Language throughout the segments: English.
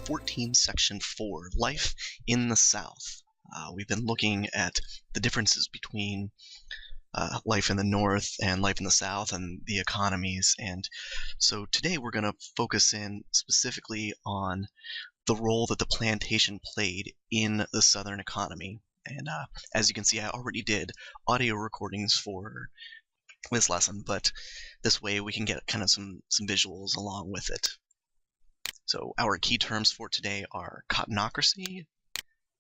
14, Section 4, Life in the South. We've been looking at the differences between life in the North and life in the South and the economies. And so today we're going to focus in specifically on the role that the plantation played in the Southern economy. And as you can see, I already did audio recordings for this lesson, but this way we can get kind of some visuals along with it. So our key terms for today are cottonocracy,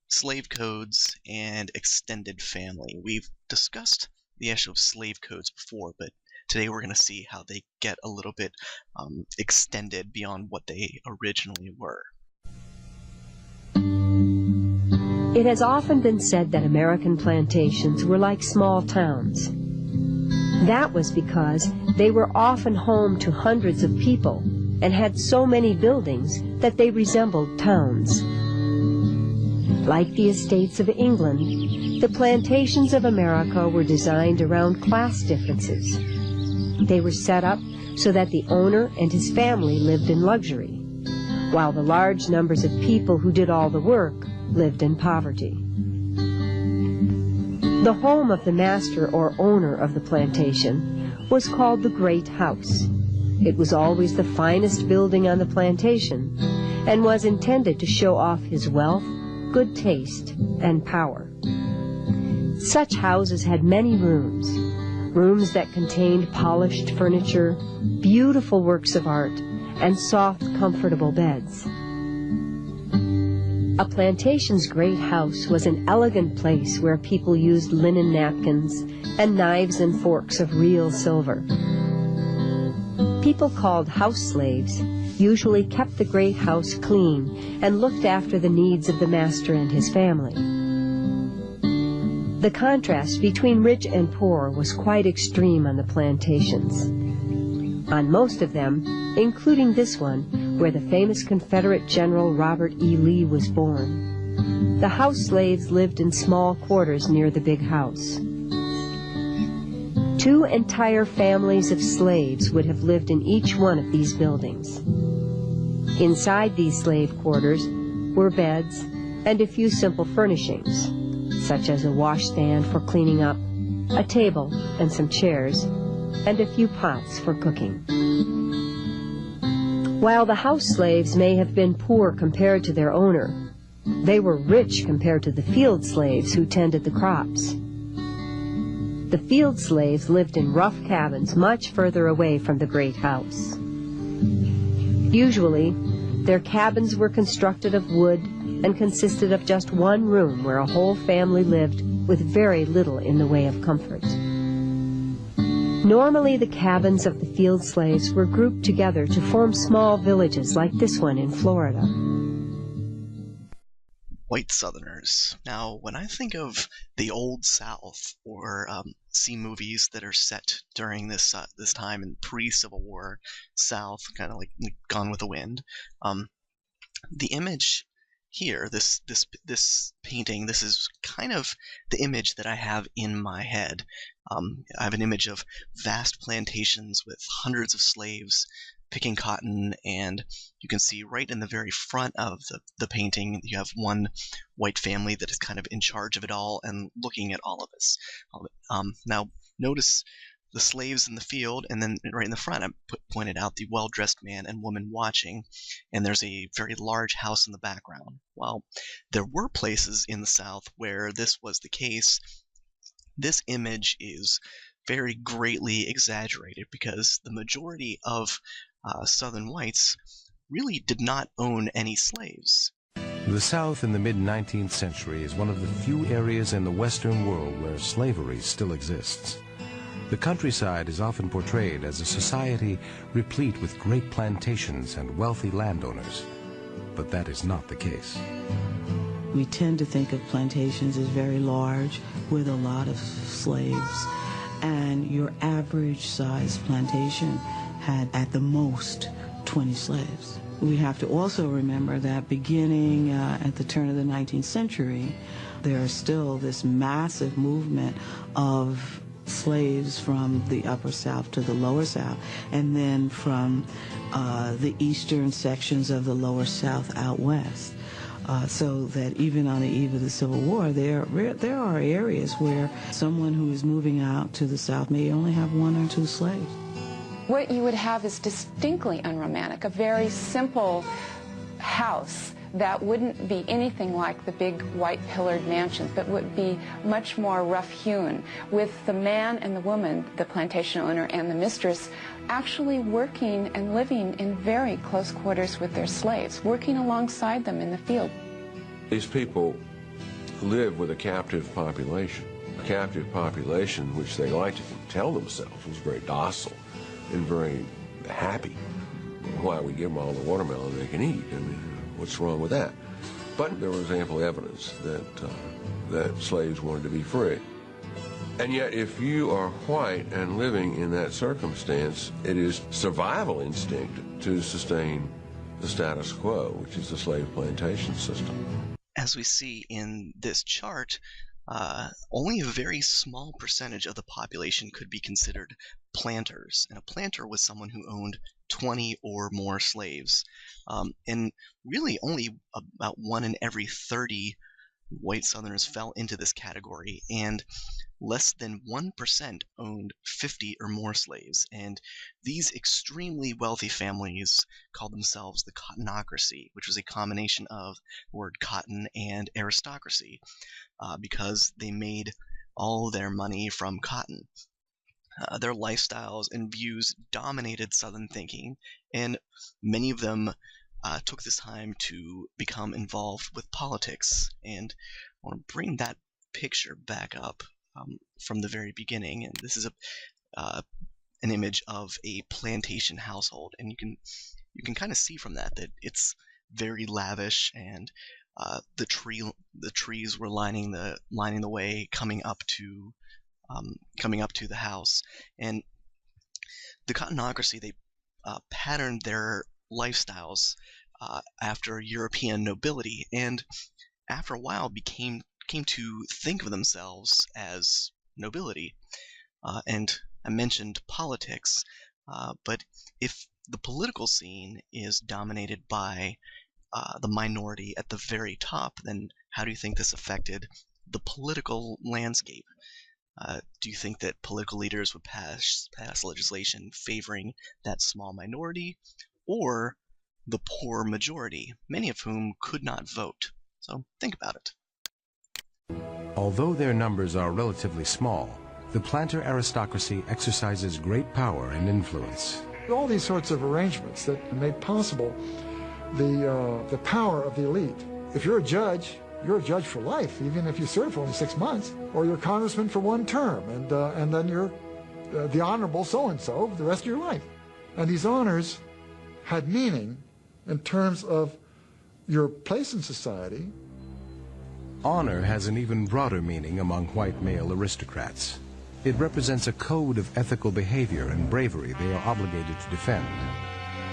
slave codes, and extended family. We've discussed the issue of slave codes before, but today we're going to see how they get a little bit extended beyond what they originally were. It has often been said that American plantations were like small towns. That was because they were often home to hundreds of people and had so many buildings that they resembled towns. Like the estates of England, the plantations of America were designed around class differences. They were set up so that the owner and his family lived in luxury, while the large numbers of people who did all the work lived in poverty. The home of the master or owner of the plantation was called the Great House. It was always the finest building on the plantation and was intended to show off his wealth, good taste, and power. Such houses had many rooms, rooms that contained polished furniture, beautiful works of art, and soft, comfortable beds. A plantation's great house was an elegant place where people used linen napkins and knives and forks of real silver. People called house slaves usually kept the great house clean and looked after the needs of the master and his family. The contrast between rich and poor was quite extreme on the plantations. On most of them, including this one, where the famous Confederate General Robert E. Lee was born, the house slaves lived in small quarters near the big house. 2 entire families of slaves would have lived in each one of these buildings. Inside these slave quarters were beds and a few simple furnishings, such as a washstand for cleaning up, a table and some chairs, and a few pots for cooking. While the house slaves may have been poor compared to their owner, they were rich compared to the field slaves who tended the crops. The field slaves lived in rough cabins much further away from the great house. Usually, their cabins were constructed of wood and consisted of just one room where a whole family lived with very little in the way of comfort. Normally, the cabins of the field slaves were grouped together to form small villages like this one in Florida. White Southerners. Now, when I think of the Old South or see movies that are set during this time in pre-Civil War South, kind of like Gone with the Wind, the image here, this painting, this is kind of the image that I have in my head. I have an image of vast plantations with hundreds of slaves picking cotton, and you can see right in the very front of the painting, you have one white family that is kind of in charge of it all and looking at all of this. Now, notice the slaves in the field, and then right in the front, I pointed out the well-dressed man and woman watching, and there's a very large house in the background. While there were places in the South where this was the case, this image is very greatly exaggerated because the majority of Southern whites really did not own any slaves. The South in the mid-19th century is one of the few areas in the Western world where slavery still exists. The countryside is often portrayed as a society replete with great plantations and wealthy landowners, but that is not the case. We tend to think of plantations as very large with a lot of slaves, and your average size plantation had at the most 20 slaves. We have to also remember that beginning at the turn of the 19th century, there is still this massive movement of slaves from the upper South to the lower South, and then from the eastern sections of the lower South out west. So that even on the eve of the Civil War, there are areas where someone who is moving out to the South may only have 1 or 2 slaves. What you would have is distinctly unromantic, a very simple house that wouldn't be anything like the big white pillared mansions, but would be much more rough-hewn, with the man and the woman, the plantation owner and the mistress, actually working and living in very close quarters with their slaves, working alongside them in the field. These people live with a captive population which they like to tell themselves was very docile and very happy. Why, we give them all the watermelon they can eat. I mean, what's wrong with that? But there was ample evidence that slaves wanted to be free. And yet, if you are white and living in that circumstance, it is survival instinct to sustain the status quo, which is the slave plantation system. As we see in this chart, only a very small percentage of the population could be considered planters. And a planter was someone who owned 20 or more slaves. And really only about 1 in every 30 white Southerners fell into this category, and less than 1% owned 50 or more slaves. And these extremely wealthy families called themselves the cottonocracy, which was a combination of the word cotton and aristocracy, because they made all their money from cotton. Their lifestyles and views dominated Southern thinking, and many of them took this time to become involved with politics. And I want to bring that picture back up from the very beginning. And this is an image of a plantation household, and you can kind of see from that it's very lavish, and the trees were lining the way coming up to the house. And the cottonocracy, they patterned their lifestyles after European nobility, and after a while came to think of themselves as nobility. And I mentioned politics, but if the political scene is dominated by the minority at the very top, then how do you think this affected the political landscape? Do you think that political leaders would pass legislation favoring that small minority, or the poor majority, many of whom could not vote? So think about it. Although their numbers are relatively small, the planter aristocracy exercises great power and influence. All these sorts of arrangements that made possible the power of the elite. If you're a judge for life, even if you serve for only 6 months, or you're a congressman for 1 term, and then you're the honorable so-and-so the rest of your life. And these honors had meaning in terms of your place in society. Honor has an even broader meaning among white male aristocrats. It represents a code of ethical behavior and bravery they are obligated to defend.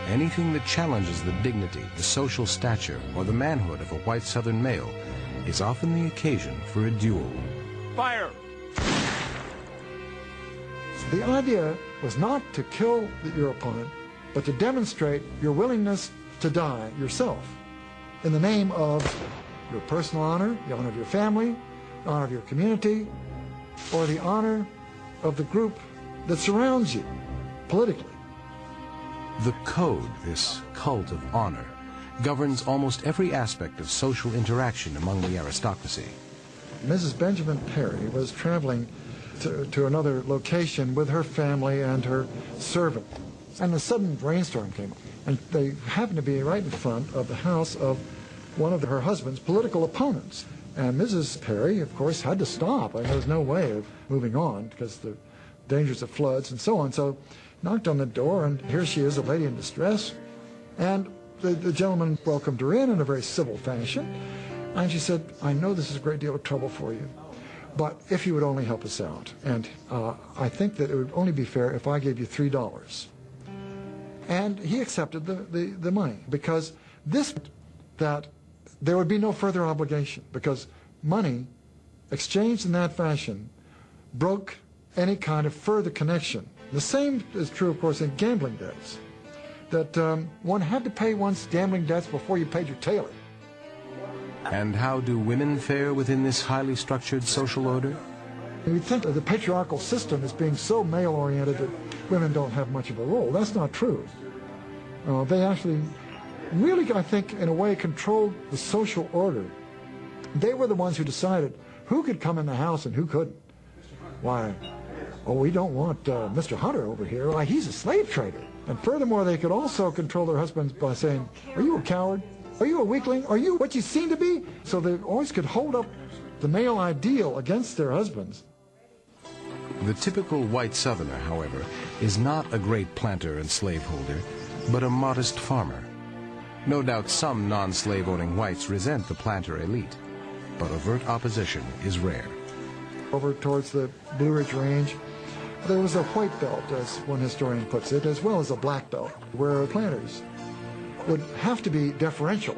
Anything that challenges the dignity, the social stature, or the manhood of a white Southern male is often the occasion for a duel. Fire! The idea was not to kill your opponent, but to demonstrate your willingness to die yourself in the name of your personal honor, the honor of your family, the honor of your community, or the honor of the group that surrounds you politically. The code, this cult of honor, governs almost every aspect of social interaction among the aristocracy. Mrs. Benjamin Perry was traveling to another location with her family and her servant, and a sudden rainstorm came up, and they happened to be right in front of the house of one of her husband's political opponents. And Mrs. Perry, of course, had to stop. There was no way of moving on because the dangers of floods and so on. So knocked on the door, and here she is, a lady in distress. And the gentleman welcomed her in a very civil fashion. And she said, I know this is a great deal of trouble for you, but if you would only help us out. And I think that it would only be fair if I gave you $3. And he accepted the money, because that there would be no further obligation, because money exchanged in that fashion broke any kind of further connection. The same is true, of course, in gambling debts, that one had to pay one's gambling debts before you paid your tailor. And how do women fare within this highly structured social order? You think of the patriarchal system as being so male-oriented that women don't have much of a role. That's not true. They actually really, I think, in a way, controlled the social order. They were the ones who decided who could come in the house and who couldn't. Why, oh, we don't want Mr. Hunter over here. Why, he's a slave trader. And furthermore, they could also control their husbands by saying, are you a coward? Are you a weakling? Are you what you seem to be? So they always could hold up the male ideal against their husbands. The typical white Southerner, however, is not a great planter and slaveholder, but a modest farmer. No doubt some non-slave-owning whites resent the planter elite, but overt opposition is rare. Over towards the Blue Ridge Range, there was a white belt, as one historian puts it, as well as a black belt, where planters would have to be deferential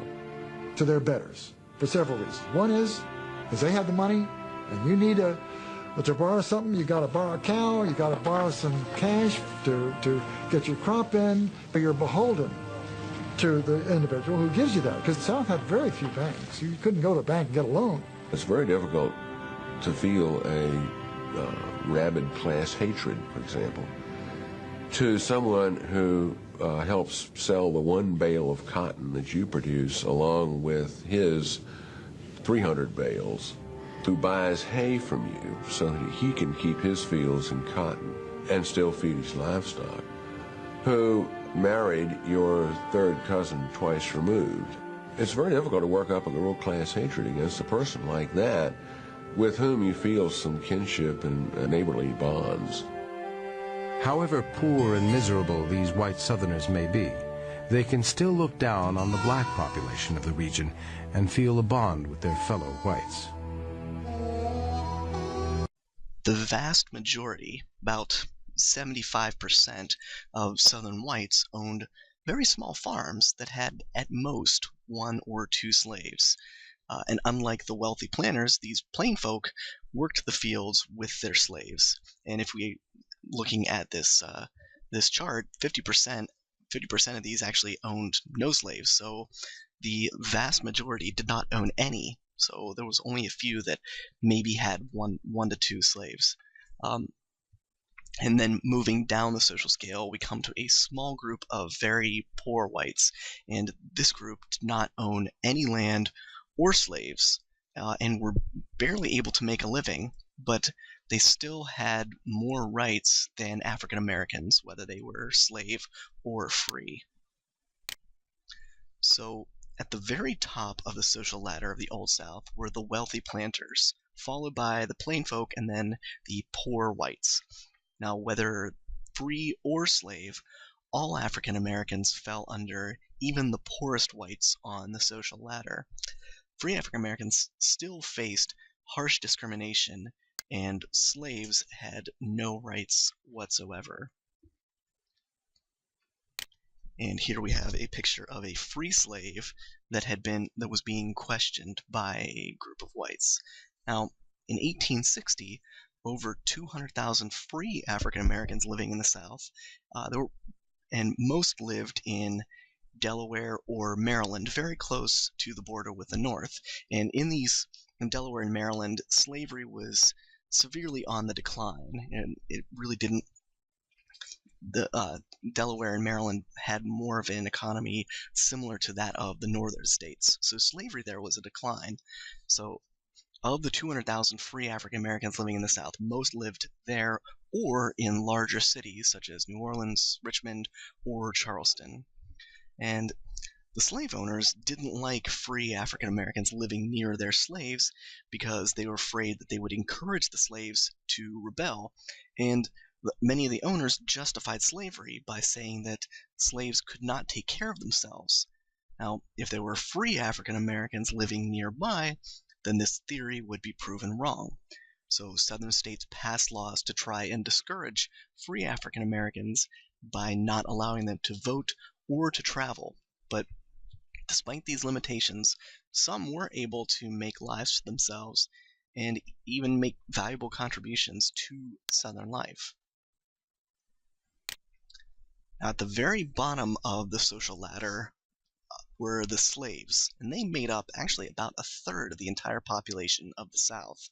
to their betters for several reasons. One is, because they have the money, and you need to borrow something, you got to borrow a cow, you got to borrow some cash to get your crop in, but you're beholden to the individual who gives you that, because the South had very few banks. You couldn't go to the bank and get a loan. It's very difficult to feel a rabid class hatred, for example, to someone who helps sell the one bale of cotton that you produce along with his 300 bales, who buys hay from you so that he can keep his fields in cotton and still feed his livestock, who married your third cousin twice removed. It's very difficult to work up a real class hatred against a person like that with whom you feel some kinship and neighborly bonds. However poor and miserable these white Southerners may be, they can still look down on the black population of the region and feel a bond with their fellow whites. The vast majority, about 75% of Southern whites, owned very small farms that had at most 1 or 2 slaves. And unlike the wealthy planters, these plain folk worked the fields with their slaves. And if we looking at this this chart, 50% of these actually owned no slaves. So the vast majority did not own any. So there was only a few that maybe had one to 2 slaves. And then moving down the social scale, we come to a small group of very poor whites, and this group did not own any land or slaves, and were barely able to make a living, but they still had more rights than African Americans, whether they were slave or free. So at the very top of the social ladder of the Old South were the wealthy planters, followed by the plain folk and then the poor whites. Now, whether free or slave, all African Americans fell under even the poorest whites on the social ladder. Free African Americans still faced harsh discrimination, and slaves had no rights whatsoever. And here we have a picture of a free slave that was being questioned by a group of whites. Now, in 1860, over 200,000 free African Americans living in the South, and most lived in Delaware or Maryland, very close to the border with the North. And in Delaware and Maryland, slavery was severely on the decline, and it really didn't. Delaware and Maryland had more of an economy similar to that of the northern states. So slavery there was a decline. So of the 200,000 free African Americans living in the South, most lived there or in larger cities such as New Orleans, Richmond, or Charleston. And the slave owners didn't like free African Americans living near their slaves because they were afraid that they would encourage the slaves to rebel. And many of the owners justified slavery by saying that slaves could not take care of themselves. Now, if there were free African Americans living nearby, then this theory would be proven wrong. So Southern states passed laws to try and discourage free African Americans by not allowing them to vote or to travel. But despite these limitations, some were able to make lives for themselves and even make valuable contributions to Southern life. Now, at the very bottom of the social ladder were the slaves, and they made up actually about a third of the entire population of the South.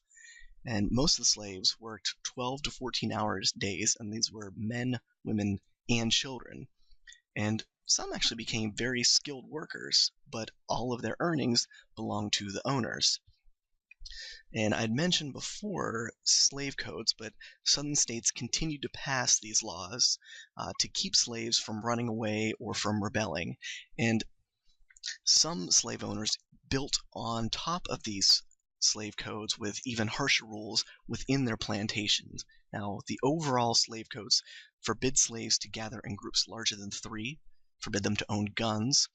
And most of the slaves worked 12 to 14 hours days, and these were men, women, and children. And some actually became very skilled workers, but all of their earnings belonged to the owners. And I'd mentioned before slave codes, but Southern states continued to pass these laws to keep slaves from running away or from rebelling. And some slave owners built on top of these slave codes with even harsher rules within their plantations. Now, the overall slave codes forbid slaves to gather in groups larger than 3, forbid them to own guns,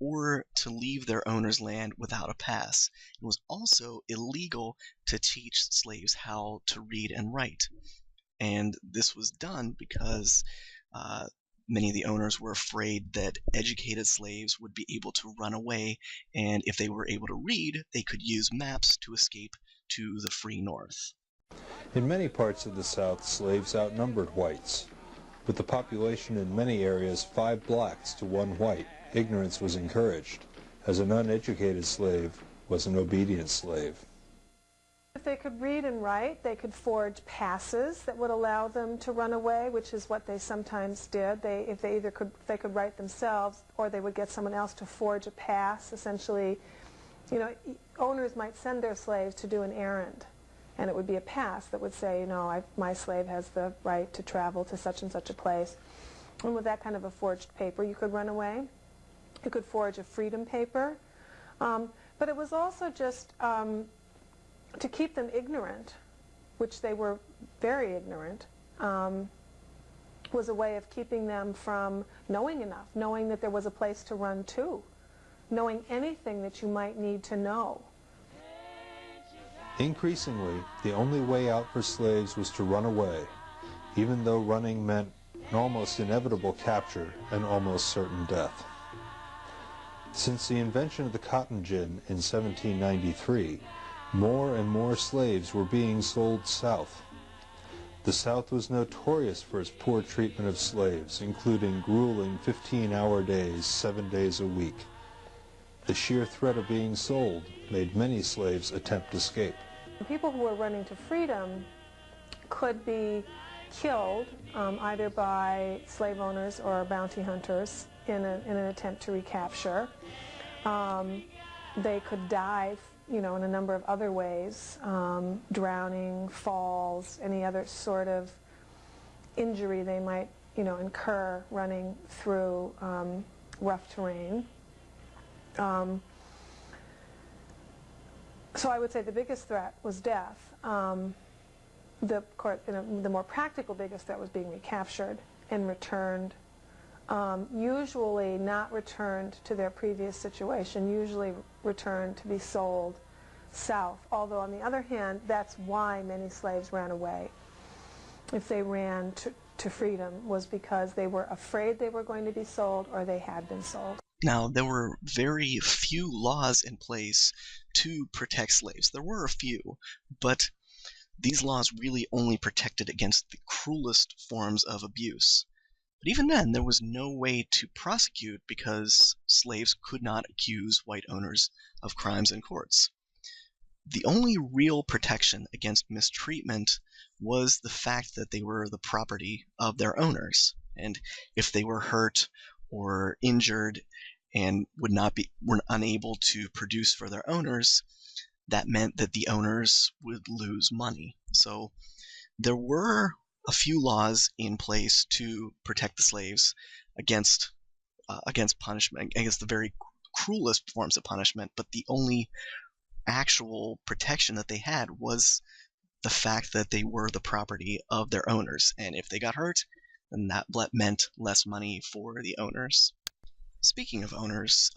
or to leave their owner's land without a pass. It was also illegal to teach slaves how to read and write. And this was done because many of the owners were afraid that educated slaves would be able to run away, and if they were able to read, they could use maps to escape to the free North. In many parts of the South, slaves outnumbered whites. With the population in many areas 5 blacks to 1 white, ignorance was encouraged, as an uneducated slave was an obedient slave. If they could read and write, they could forge passes that would allow them to run away, which is what they sometimes did. If they could write themselves, or they would get someone else to forge a pass. Essentially, owners might send their slaves to do an errand, and it would be a pass that would say, my slave has the right to travel to such and such a place. And with that kind of a forged paper, you could run away. You could forge a freedom paper. But it was also just to keep them ignorant, which they were very ignorant, was a way of keeping them from knowing enough, knowing that there was a place to run to, knowing anything that you might need to know. Increasingly, the only way out for slaves was to run away, even though running meant an almost inevitable capture and almost certain death. Since the invention of the cotton gin in 1793, more and more slaves were being sold south. The South was notorious for its poor treatment of slaves, including grueling 15-hour days, 7 days a week. The sheer threat of being sold made many slaves attempt escape. People who were running to freedom could be killed either by slave owners or bounty hunters in an attempt to recapture. They could die in a number of other ways, drowning, falls, any other sort of injury they might, incur running through rough terrain. So I would say the biggest threat was death. The more practical biggest threat was being recaptured and returned, usually not returned to their previous situation, usually returned to be sold south. Although on the other hand, that's why many slaves ran away. If they ran to freedom, was because they were afraid they were going to be sold or they had been sold. Now, there were very few laws in place to protect slaves. There were a few, but these laws really only protected against the cruelest forms of abuse. But even then, there was no way to prosecute because slaves could not accuse white owners of crimes in courts. The only real protection against mistreatment was the fact that they were the property of their owners, and if they were hurt or injured and were unable to produce for their owners, that meant that the owners would lose money. So there were a few laws in place to protect the slaves against punishment, against the very cruelest forms of punishment, but the only actual protection that they had was the fact that they were the property of their owners, and if they got hurt, then that meant less money for the owners. Speaking of owners,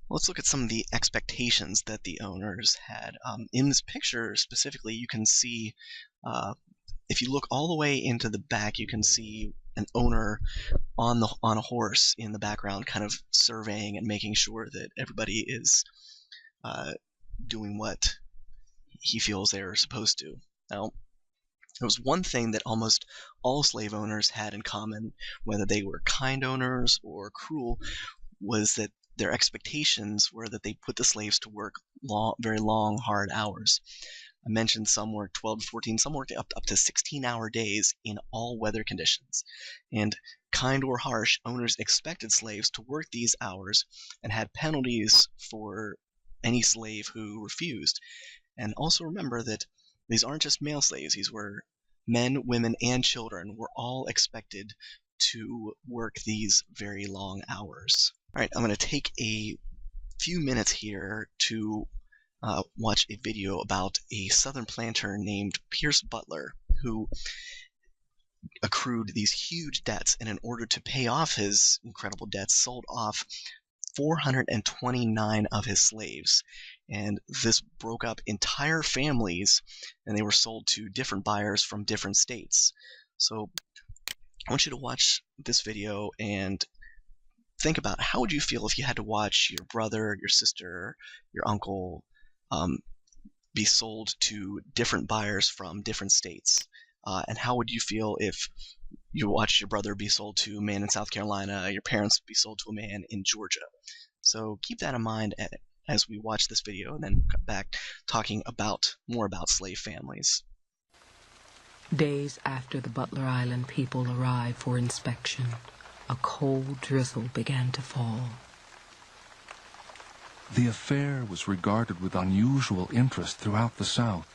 let's look at some of the expectations that the owners had. In this picture specifically, you can see, if you look all the way into the back, you can see an owner on a horse in the background, kind of surveying and making sure that everybody is doing what he feels they're supposed to. Now, there was one thing that almost all slave owners had in common, whether they were kind owners or cruel, was that their expectations were that they put the slaves to work very long, hard hours. I mentioned some worked 12 to 14, some worked up to 16-hour days in all weather conditions. And kind or harsh, owners expected slaves to work these hours and had penalties for any slave who refused. And also remember that these aren't just male slaves. These were men, women, and children were all expected to work these very long hours. All right, I'm going to take a few minutes here to watch a video about a Southern planter named Pierce Butler, who accrued these huge debts, and in order to pay off his incredible debts, sold off 429 of his slaves. And this broke up entire families, and they were sold to different buyers from different states. So I want you to watch this video and think about how would you feel if you had to watch your brother, your sister, your uncle be sold to different buyers from different states. And how would you feel if you watched your brother be sold to a man in South Carolina, your parents be sold to a man in Georgia? So keep that in mind as we watch this video, and then come back talking more about slave families. Days after the Butler Island people arrived for inspection, a cold drizzle began to fall. The affair was regarded with unusual interest throughout the South.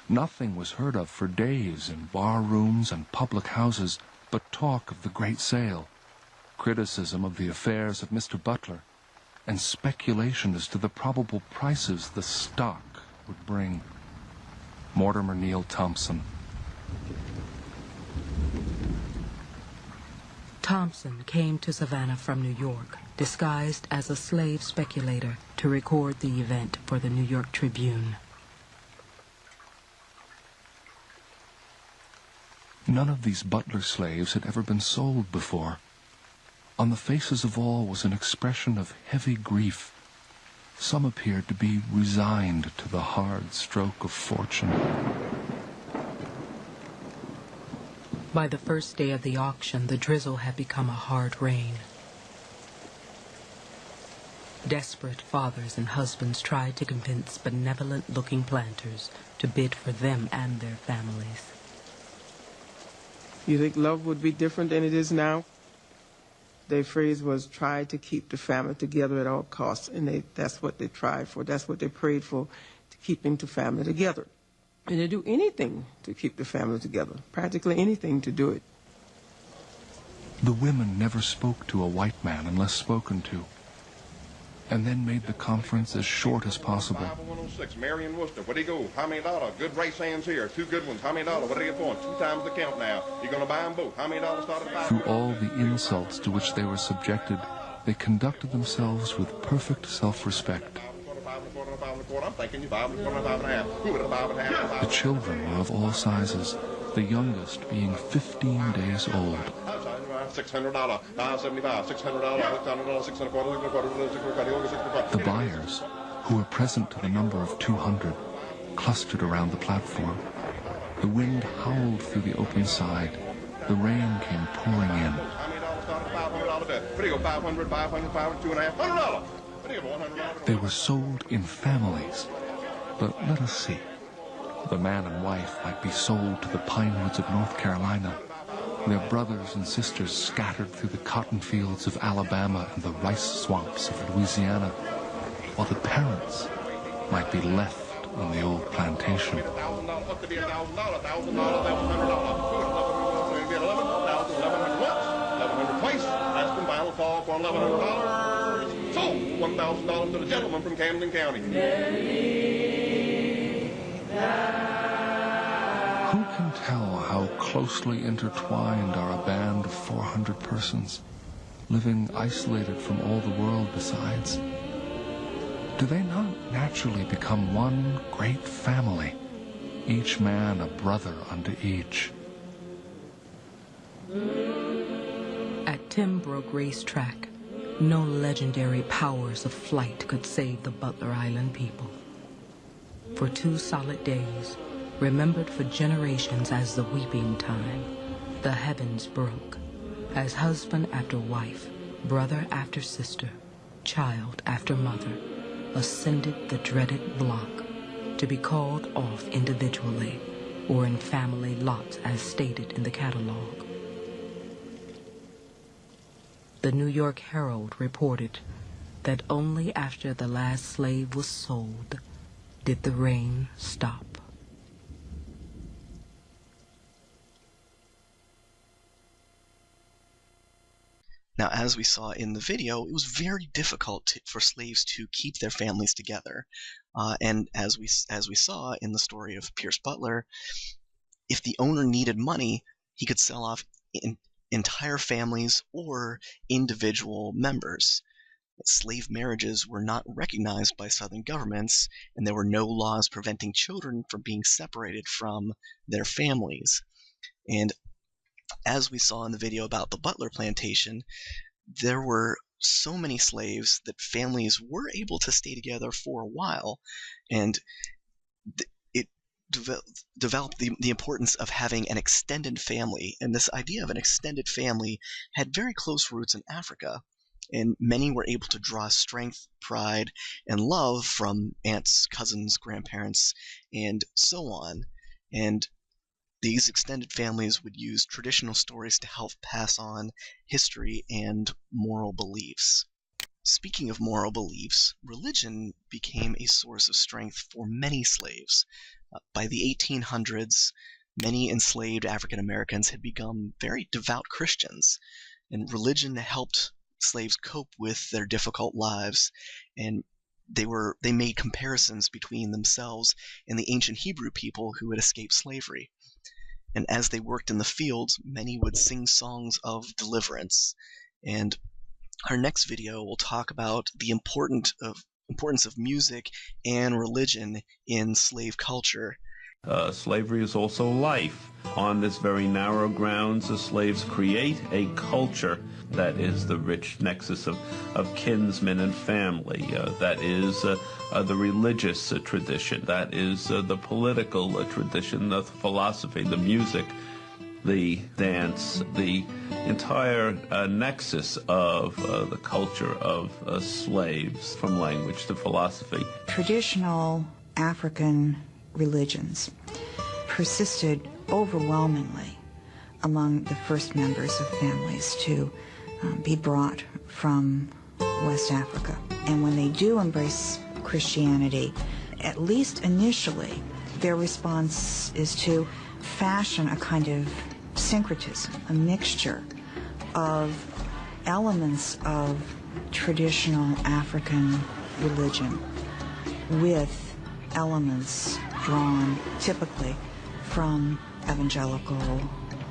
Nothing was heard of for days in bar rooms and public houses but talk of the great sale, criticism of the affairs of Mr. Butler, and speculation as to the probable prices the stock would bring. Mortimer Neal Thompson. Thompson came to Savannah from New York, disguised as a slave speculator, to record the event for the New York Tribune. None of these Butler slaves had ever been sold before. On the faces of all was an expression of heavy grief. Some appeared to be resigned to the hard stroke of fortune. By the first day of the auction, the drizzle had become a hard rain. Desperate fathers and husbands tried to convince benevolent-looking planters to bid for them and their families. You think love would be different than it is now? Their phrase was, try to keep the family together at all costs, and that's what they tried for. That's what they prayed for, to keeping the family together. And they do anything to keep the family together, practically anything to do it. The women never spoke to a white man unless spoken to, and then made the conference as short as possible. 5106, Marion Worcester, what do you go? How many dollars? Good race hands here, 2 good ones. How many dollars? What are you for? 2 times the count now. You're going to buy them both. How many dollars started 5? Through all the insults to which they were subjected, they conducted themselves with perfect self-respect. The children were of all sizes, the youngest being 15 days old. $600, $575, $600, $600, $625. The buyers, who were present to the number of 200, clustered around the platform. The wind howled through the open side. The rain came pouring in. They were sold in families. But let us see. The man and wife might be sold to the pine woods of North Carolina, their brothers and sisters scattered through the cotton fields of Alabama and the rice swamps of Louisiana, while the parents might be left on the old plantation. Sold $1,000 to the gentleman from Camden County. Who can tell how closely intertwined are a band of 400 persons, living isolated from all the world besides? Do they not naturally become one great family, each man a brother unto each? At Timbrook Racetrack, no legendary powers of flight could save the Butler Island people. for 2 solid days, remembered for generations as the weeping time, the heavens broke, as husband after wife, brother after sister, child after mother, ascended the dreaded block, to be called off individually or in family lots as stated in the catalog. The New York Herald reported that only after the last slave was sold did the rain stop. Now, as we saw in the video, it was very difficult for slaves to keep their families together. And as we saw in the story of Pierce Butler, if the owner needed money, he could sell off entire families or individual members. Slave marriages were not recognized by Southern governments, and there were no laws preventing children from being separated from their families. And as we saw in the video about the Butler plantation, there were so many slaves that families were able to stay together for a while, and it developed the importance of having an extended family. And this idea of an extended family had very close roots in Africa, and many were able to draw strength, pride, and love from aunts, cousins, grandparents, and so on. And these extended families would use traditional stories to help pass on history and moral beliefs. Speaking of moral beliefs, religion became a source of strength for many slaves. By the 1800s, many enslaved African Americans had become very devout Christians, and religion helped slaves cope with their difficult lives, and they made comparisons between themselves and the ancient Hebrew people who had escaped slavery. And as they worked in the fields, many would sing songs of deliverance. And our next video will talk about the importance of music and religion in slave culture. Slavery is also life. On this very narrow grounds, the slaves create a culture that is the rich nexus of kinsmen and family. That is the religious tradition. That is the political tradition, the philosophy, the music, the dance, the entire nexus of the culture of slaves, from language to philosophy. Traditional African religions persisted overwhelmingly among the first members of families to be brought from West Africa. And when they do embrace Christianity, at least initially, their response is to fashion a kind of syncretism, a mixture of elements of traditional African religion with elements drawn typically from evangelical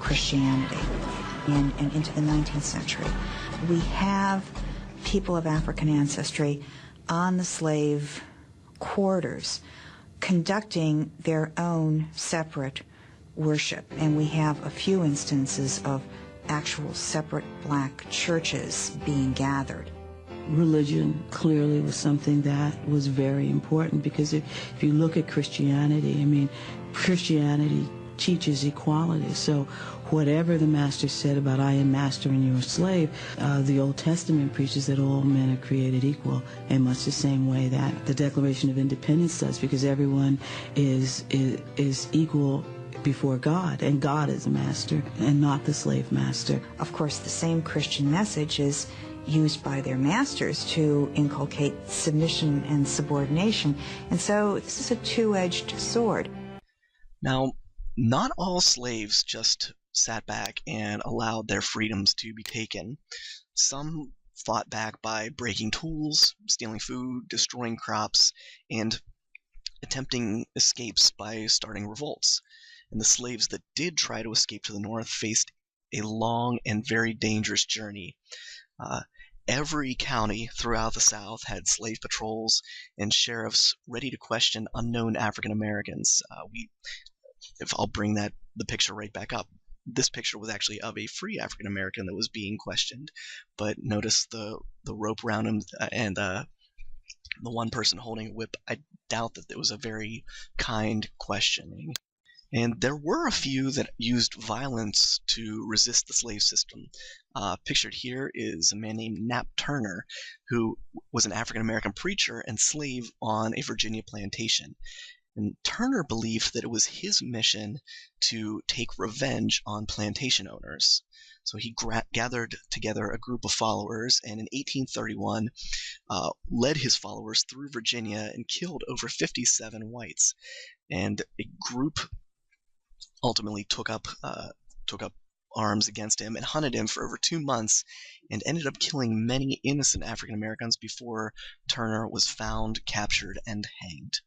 Christianity and into the 19th century. We have people of African ancestry on the slave quarters conducting their own separate worship, and we have a few instances of actual separate black churches being gathered. Religion clearly was something that was very important, because if you look at Christianity, I mean, Christianity teaches equality. So whatever the master said about I am master and you are slave, the Old Testament preaches that all men are created equal, in much the same way that the Declaration of Independence does, because everyone is equal before God, and God is a master and not the slave master. Of course, the same Christian message is used by their masters to inculcate submission and subordination, and so this is a two-edged sword. Now, not all slaves just sat back and allowed their freedoms to be taken. Some fought back by breaking tools, stealing food, destroying crops, and attempting escapes by starting revolts. And the slaves that did try to escape to the north faced a long and very dangerous journey. Every county throughout the South had slave patrols and sheriffs ready to question unknown African Americans. If I'll bring the picture right back up, this picture was actually of a free African American that was being questioned, but notice the rope around him and the one person holding a whip, I doubt that it was a very kind questioning. And there were a few that used violence to resist the slave system. Pictured here is a man named Nat Turner, who was an African-American preacher and slave on a Virginia plantation. And Turner believed that it was his mission to take revenge on plantation owners. So he gathered together a group of followers, and in 1831 led his followers through Virginia and killed over 57 whites. And a group ultimately took up arms against him and hunted him for over 2 months, and ended up killing many innocent African Americans before Turner was found, captured, and hanged.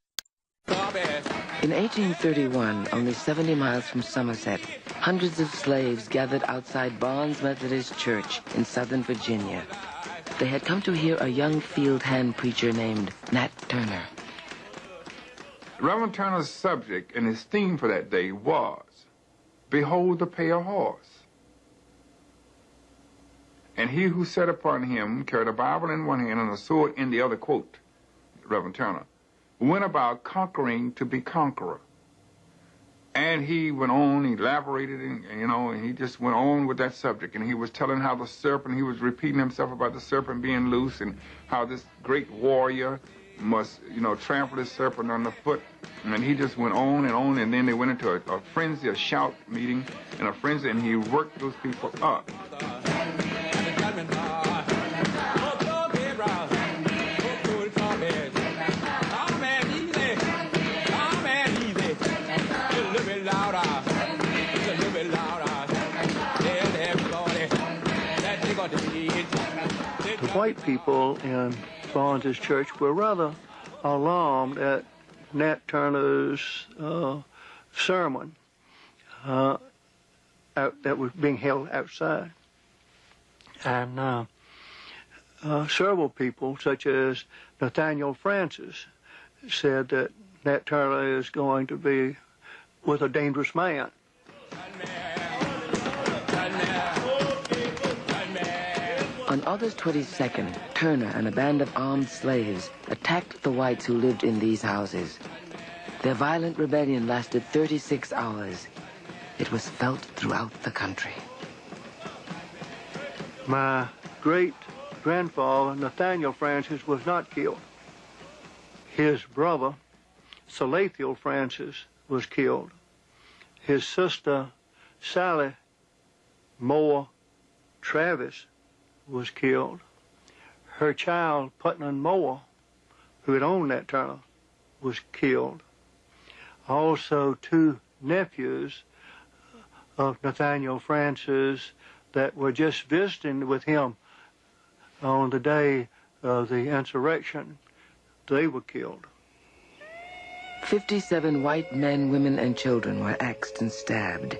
In 1831, only 70 miles from Somerset, hundreds of slaves gathered outside Barnes Methodist Church in Southern Virginia. They had come to hear a young field hand preacher named Nat Turner. Reverend Turner's subject and his theme for that day was, "Behold the pale horse. And he who sat upon him carried a Bible in one hand and a sword in the other," quote, Reverend Turner, "went about conquering to be conqueror." And he went on, he elaborated, and he just went on with that subject. And he was telling how the serpent, he was repeating himself about the serpent being loose and how this great warrior must, trample this serpent underfoot. And he just went on, and then they went into a frenzy, a shout meeting, and a frenzy, and he worked those people up. The white people in Barnes's church were rather alarmed at Nat Turner's sermon that was being held outside. And several people, such as Nathaniel Francis, said that Nat Turner is going to be with a dangerous man. On August 22nd, Turner and a band of armed slaves attacked the whites who lived in these houses. Their violent rebellion lasted 36 hours. It was felt throughout the country. My great-grandfather, Nathaniel Francis, was not killed. His brother, Salathiel Francis, was killed. His sister, Sally Moore Travis, was killed. Her child, Putnam Moore, who had owned Nat Turner, was killed. Also, 2 nephews of Nathaniel Francis that were just visiting with him on the day of the insurrection, they were killed. 57 white men, women, and children were axed and stabbed.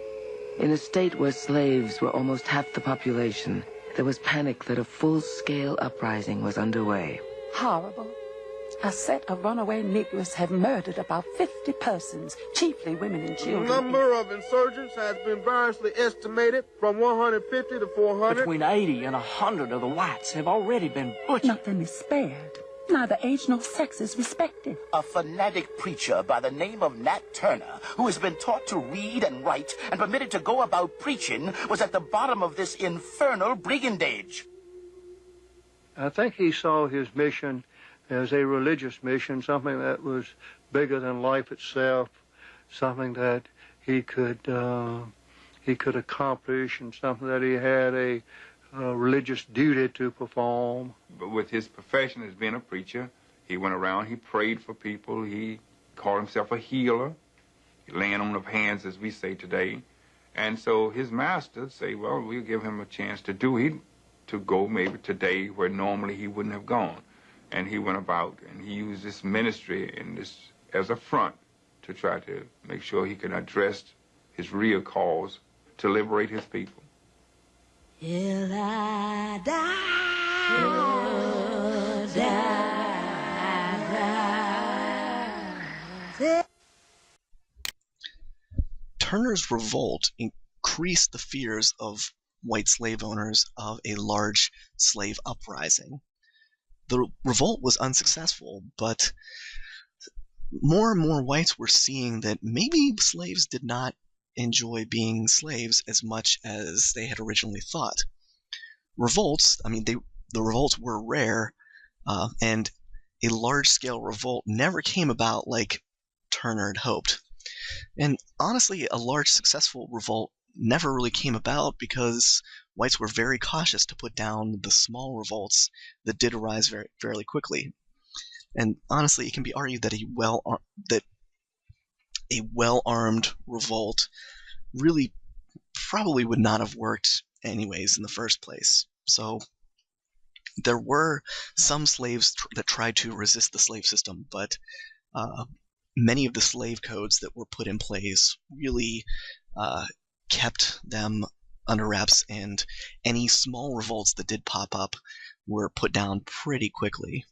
In a state where slaves were almost half the population, there was panic that a full-scale uprising was underway. Horrible. A set of runaway Negroes have murdered about 50 persons, chiefly women and children. The number of insurgents has been variously estimated from 150 to 400. Between 80 and 100 of the whites have already been butchered. Nothing is spared. Neither age nor sex is respected. A fanatic preacher by the name of Nat Turner, who has been taught to read and write and permitted to go about preaching, was at the bottom of this infernal brigandage. I think he saw his mission as a religious mission, something that was bigger than life itself, something that he could accomplish, and something that he had a religious duty to perform. But with his profession as being a preacher, he went around, he prayed for people, he called himself a healer, laying on of hands, as we say today. And so his masters say, well, we'll give him a chance to go maybe today where normally he wouldn't have gone. And he went about and he used this ministry and this as a front to try to make sure he could address his real cause to liberate his people. Till I die, Turner's revolt increased the fears of white slave owners of a large slave uprising. The revolt was unsuccessful, but more and more whites were seeing that maybe slaves did not enjoy being slaves as much as they had originally thought. Revolts, the revolts were rare, and a large-scale revolt never came about like Turner had hoped. And honestly, a large successful revolt never really came about because whites were very cautious to put down the small revolts that did arise fairly quickly. And honestly, it can be argued that a well-armed revolt really probably would not have worked anyways in the first place. So there were some slaves that tried to resist the slave system, but many of the slave codes that were put in place really kept them under wraps, and any small revolts that did pop up were put down pretty quickly.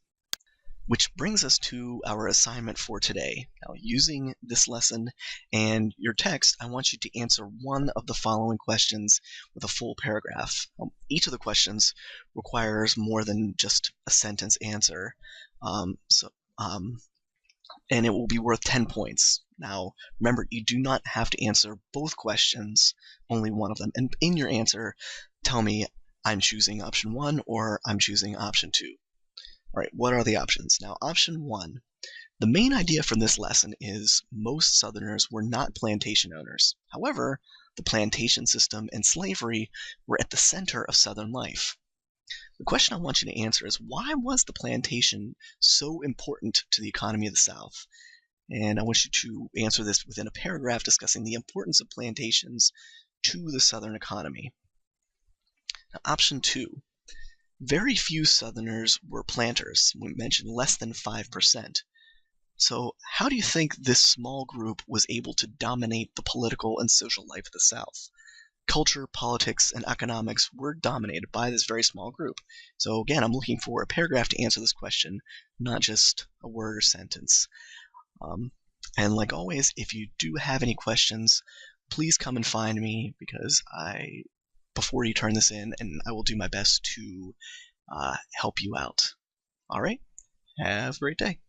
Which brings us to our assignment for today. Now, using this lesson and your text, I want you to answer one of the following questions with a full paragraph. Each of the questions requires more than just a sentence answer, and it will be worth 10 points. Now, remember, you do not have to answer both questions, only one of them. And in your answer, tell me, I'm choosing option 1 or I'm choosing option 2. All right, what are the options? Now, option 1. The main idea from this lesson is most Southerners were not plantation owners. However, the plantation system and slavery were at the center of Southern life. The question I want you to answer is, why was the plantation so important to the economy of the South? And I want you to answer this within a paragraph discussing the importance of plantations to the Southern economy. Now, option 2. Very few Southerners were planters. We mentioned less than 5%. So how do you think this small group was able to dominate the political and social life of the South? Culture, politics, and economics were dominated by this very small group. So again, I'm looking for a paragraph to answer this question, not just a word or sentence. And like always, if you do have any questions, please come and find me before you turn this in, and I will do my best to help you out. All right? Have a great day.